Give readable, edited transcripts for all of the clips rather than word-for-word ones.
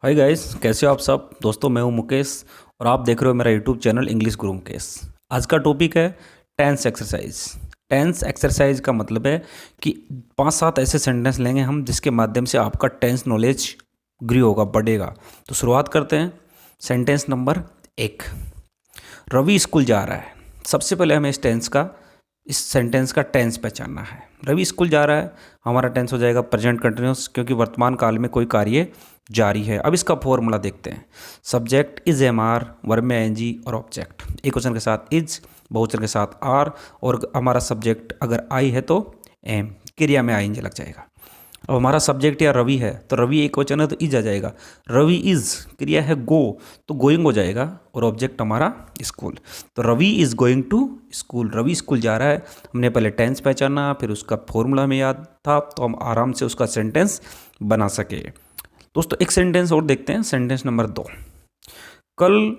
Hi guys, कैसे हो आप सब दोस्तों। मैं हूं मुकेश और आप देख रहे हो मेरा यूट्यूब चैनल इंग्लिश गुरु मुकेश। आज का टॉपिक है टेंस एक्सरसाइज। टेंस एक्सरसाइज का मतलब है कि 5-7 ऐसे सेंटेंस लेंगे हम जिसके माध्यम से आपका टेंस नॉलेज ग्री होगा, बढ़ेगा। तो शुरुआत करते हैं। सेंटेंस नंबर 1, रवि स्कूल जा रहा है। सबसे पहले हमें इस सेंटेंस का टेंस पहचानना है। रवि स्कूल जा रहा है, हमारा टेंस हो जाएगा प्रेजेंट कंटिन्यूस, क्योंकि वर्तमान काल में कोई कार्य जारी है। अब इसका फॉर्मूला देखते हैं। Subject is am are, verb में एनजी और ऑब्जेक्ट। एक क्वेश्चन के साथ इज, बहुवचन के साथ आर, और हमारा सब्जेक्ट अगर आई है तो एम, क्रिया में आईएनजी लग जाएगा। अब हमारा सब्जेक्ट या रवि है तो रवि एक वचन है तो इज आ जाएगा। रवि इज क्रिया है गो तो गोइंग हो जाएगा, और ऑब्जेक्ट हमारा स्कूल। तो Ravi is going to school, Ravi school जा रहा है। हमने पहले टेंस पहचाना, फिर उसका फॉर्मूला में याद था, तो हम आराम से उसका सेंटेंस बना सके। दोस्तों एक सेंटेंस और देखते हैं, सेंटेंस नंबर 2।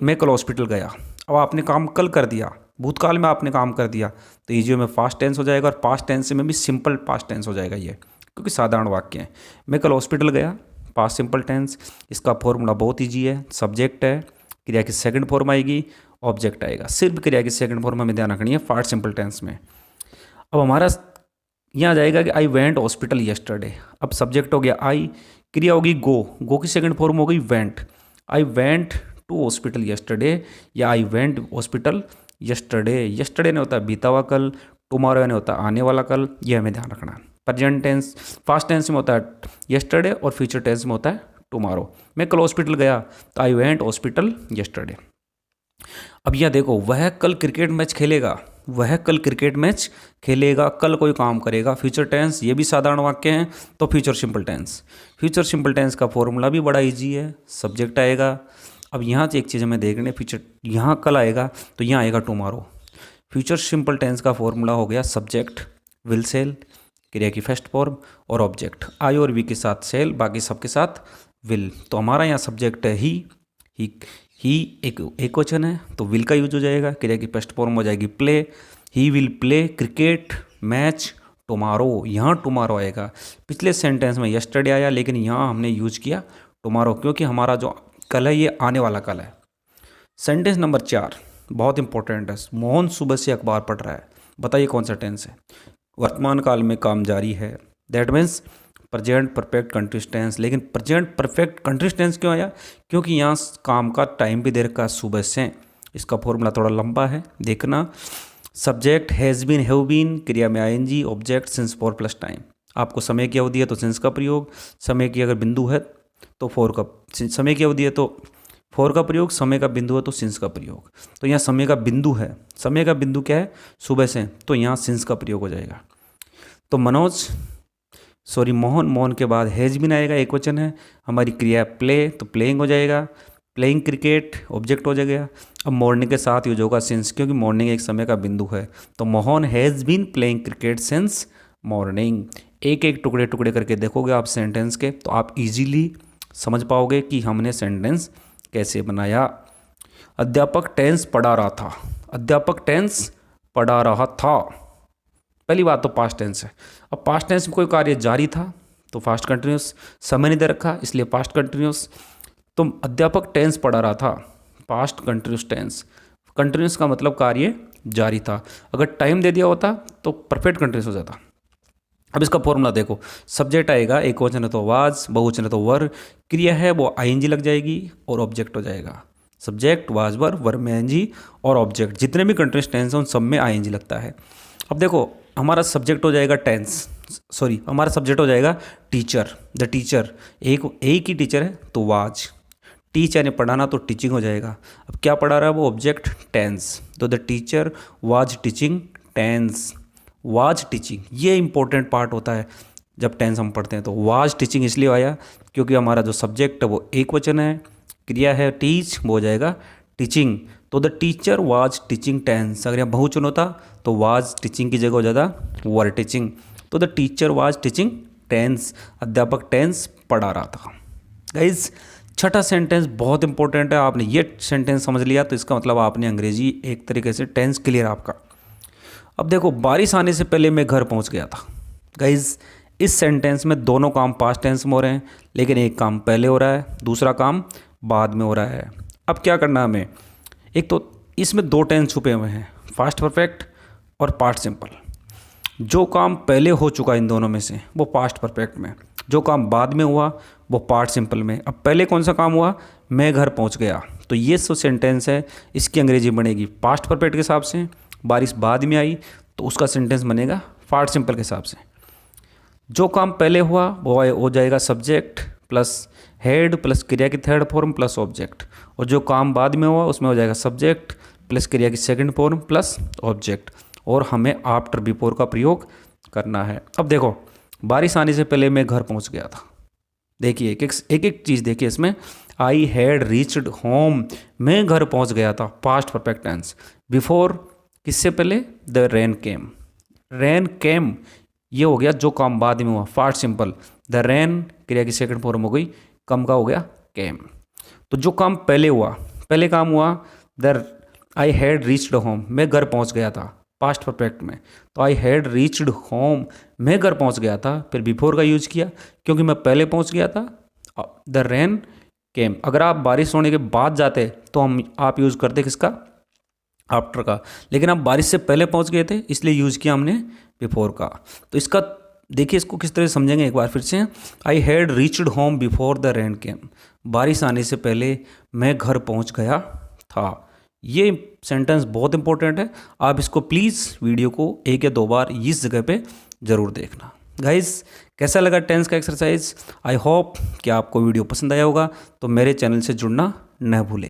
मैं कल हॉस्पिटल गया। अब आपने काम कल कर दिया, भूतकाल में आपने काम कर दिया, तो ईजी में फास्ट टेंस हो जाएगा, और पास्ट टेंस में भी सिंपल पास्ट टेंस हो जाएगा ये, क्योंकि साधारण वाक्य है। मैं कल हॉस्पिटल गया, पास्ट सिंपल टेंस। इसका फॉर्मूला बहुत ईजी है। सब्जेक्ट है, क्रिया की सेकंड फॉर्म आएगी, ऑब्जेक्ट आएगा। सिर्फ क्रिया की सेकंड फॉर्म हमें ध्यान रखनी है पास्ट सिंपल टेंस में। अब हमारा यहाँ जाएगा कि आई वेंट हॉस्पिटल येस्टरडे। अब सब्जेक्ट हो गया आई, क्रिया होगी गो की सेकंड फॉर्म हो गई went. I went to hospital yesterday, या I went hospital yesterday. Yesterday ने होता है बीता हुआ कल, टुमारो ने होता है आने वाला कल, ये हमें ध्यान रखना है। प्रेजेंट टेंस फास्ट टेंस में होता है येस्टरडे, और फ्यूचर टेंस में होता है टुमारो। मैं कल हॉस्पिटल गया तो आई वेंट हॉस्पिटल येस्टरडे। अब यह देखो, वह कल क्रिकेट मैच खेलेगा, वह कल क्रिकेट मैच खेलेगा, कल कोई काम करेगा। फ्यूचर टेंस, ये भी साधारण वाक्य हैं, तो future simple tense. Future simple tense का फॉर्मूला भी बड़ा इजी है, सब्जेक्ट आएगा। अब यहाँ से एक चीज़ हमें देखने, फ्यूचर यहाँ कल आएगा तो यहाँ आएगा टुमारो। फ्यूचर सिंपल टेंस का फॉर्मूला हो गया सब्जेक्ट विल सेल, क्रिया की फर्स्ट फॉर्म, और ऑब्जेक्ट आई और वी के साथ सेल, बाकी सबके साथ विल। तो हमारा यहाँ सब्जेक्ट है ही एक क्वेश्चन है तो विल का यूज हो जाएगा, क्रिया की फर्स्ट फॉर्म हो जाएगी play. He will play cricket match tomorrow, यहाँ टुमारो आएगा। पिछले सेंटेंस में यस्टरडे आया, लेकिन यहाँ हमने यूज किया टुमारो, क्योंकि हमारा जो कल है ये आने वाला कल है। सेंटेंस नंबर 4 बहुत इंपॉर्टेंट है। मोहन सुबह से अखबार पढ़ रहा है। बताइए कौन सा टेंस है। वर्तमान काल में काम जारी है, that means present perfect continuous tense. लेकिन प्रेजेंट परफेक्ट कंटिन्यूअस टेंस क्यों आया? क्योंकि यहाँ काम का टाइम भी दे रखा है सुबह से। इसका फॉर्मूला थोड़ा लंबा है, देखना। Subject has been, have been, क्रिया में I N G, object since for plus time. आपको समय की अवधि है तो सिंस का प्रयोग, समय की अगर बिंदु है तो फॉर का, समय की अवधि है तो फॉर का प्रयोग, समय का बिंदु है तो सिंस का प्रयोग। तो यहाँ समय का बिंदु है, समय का बिंदु क्या है? सुबह से, तो यहाँ सिंस का प्रयोग हो जाएगा। तो मोहन के बाद हैज़ बीन आएगा, एक वचन है। हमारी क्रिया प्ले, तो प्लेइंग हो जाएगा, प्लेइंग क्रिकेट, ऑब्जेक्ट हो जाएगा। अब मॉर्निंग के साथ यूज होगा सिंस, क्योंकि मॉर्निंग एक समय का बिंदु है। तो Mohan has been playing cricket since morning. एक एक टुकड़े टुकड़े करके देखोगे आप सेंटेंस के, तो आप इजीली समझ पाओगे कि हमने सेंटेंस कैसे बनाया। अध्यापक टेंस पढ़ा रहा था, अध्यापक टेंस पढ़ा रहा था। पहली बात तो पास्ट टेंस है। अब पास्ट टेंस में कोई कार्य जारी था तो फास्ट कंटिन्यूस, समय नहीं दे रखा इसलिए पास्ट कंटिन्यूस। तो अध्यापक टेंस पढ़ा रहा था, पास्ट कंटिन्यूस टेंस। कंटिन्यूस का मतलब कार्य जारी था। अगर टाइम दे दिया होता तो परफेक्ट कंटिन्यूस हो जाता। अब इसका फॉर्मूला देखो, सब्जेक्ट आएगा, एक वचन है तो वाज, बहुवचन है तो वर, क्रिया है वो आईएनजी लग जाएगी, और ऑब्जेक्ट हो जाएगा। सब्जेक्ट वाज वर, वर्ब में आईएनजी, और ऑब्जेक्ट जितने भी कंटिन्यूस टेंस हैं उन सब में आईएनजी लगता है। अब देखो, हमारा सब्जेक्ट हो जाएगा हमारा सब्जेक्ट हो जाएगा टीचर। द टीचर, एक ही टीचर है तो वाज, टीच यानी पढ़ाना तो टीचिंग हो जाएगा। अब क्या पढ़ा रहा है वो? ऑब्जेक्ट टेंस, तो the teacher was teaching tense. Was teaching, ये इंपॉर्टेंट पार्ट होता है जब टेंस हम पढ़ते हैं। तो वाज टीचिंग इसलिए आया क्योंकि हमारा जो सब्जेक्ट है वो एक वचन है, क्रिया है टीच, वो हो जाएगा टीचिंग। तो the teacher was teaching tense. अगर यहाँ बहुवचन होता तो वाज टीचिंग की जगह हो जाता वर टीचिंग। तो the teacher was teaching tense, अध्यापक टेंस पढ़ा रहा था। गाइज, छठा सेंटेंस बहुत इंपॉर्टेंट है। आपने ये सेंटेंस समझ लिया तो इसका मतलब आपने अंग्रेजी एक तरीके से टेंस क्लियर आपका। अब देखो, बारिश आने से पहले मैं घर पहुंच गया था। गाइज, इस सेंटेंस में दोनों काम पास्ट टेंस में हो रहे हैं, लेकिन एक काम पहले हो रहा है, दूसरा काम बाद में हो रहा है। अब क्या करना है हमें, एक तो इसमें दो टेंस छुपे हुए हैं, पास्ट परफेक्ट और पास्ट सिंपल। जो काम पहले हो चुका इन दोनों में से वो पास्ट परफेक्ट में, जो काम बाद में हुआ वो पास्ट सिंपल में। अब पहले कौन सा काम हुआ, मैं घर पहुंच गया, तो ये जो सेंटेंस है इसकी अंग्रेजी बनेगी पास्ट परफेक्ट के हिसाब से। बारिश बाद में आई तो उसका सेंटेंस बनेगा पास्ट सिंपल के हिसाब से। जो काम पहले हुआ वो हो जाएगा सब्जेक्ट प्लस हेड प्लस क्रिया की थर्ड फॉर्म प्लस ऑब्जेक्ट, और जो काम बाद में हुआ उसमें हो जाएगा सब्जेक्ट प्लस क्रिया की सेकंड फॉर्म प्लस ऑब्जेक्ट, और हमें आफ्टर बिफोर का प्रयोग करना है। अब देखो, बारिश आने से पहले मैं घर पहुंच गया था। देखिए एक एक चीज़ देखिए इसमें, आई हैड रीच्ड होम, मैं घर पहुंच गया था, पास्ट परफेक्ट टेंस। बिफोर किससे पहले, द रेन केम, रेन केम ये हो गया जो काम बाद में हुआ, पास्ट सिंपल। द रेन क्रिया की सेकंड फॉर्म हो गई, कम का हो गया केम। तो जो काम पहले हुआ, पहले काम हुआ the I had reached home, मैं घर पहुंच गया था, पास्ट परफेक्ट में। तो आई हैड रीच्ड होम, मैं घर पहुंच गया था, फिर बिफोर का यूज किया क्योंकि मैं पहले पहुंच गया था। द रेन केम, अगर आप बारिश होने के बाद जाते तो आप यूज़ करते किसका, आफ्टर का, लेकिन आप बारिश से पहले पहुंच गए थे इसलिए यूज़ किया हमने बिफोर का। तो इसका देखिए इसको किस तरह समझेंगे एक बार फिर से। I had reached home before the rain came, बारिश आने से पहले मैं घर पहुंच गया था। ये सेंटेंस बहुत इंपॉर्टेंट है, आप इसको प्लीज़ वीडियो को एक या दो बार इस जगह पे ज़रूर देखना। गाइस कैसा लगा टेंस का एक्सरसाइज, आई होप कि आपको वीडियो पसंद आया होगा, तो मेरे चैनल से जुड़ना न भूलें।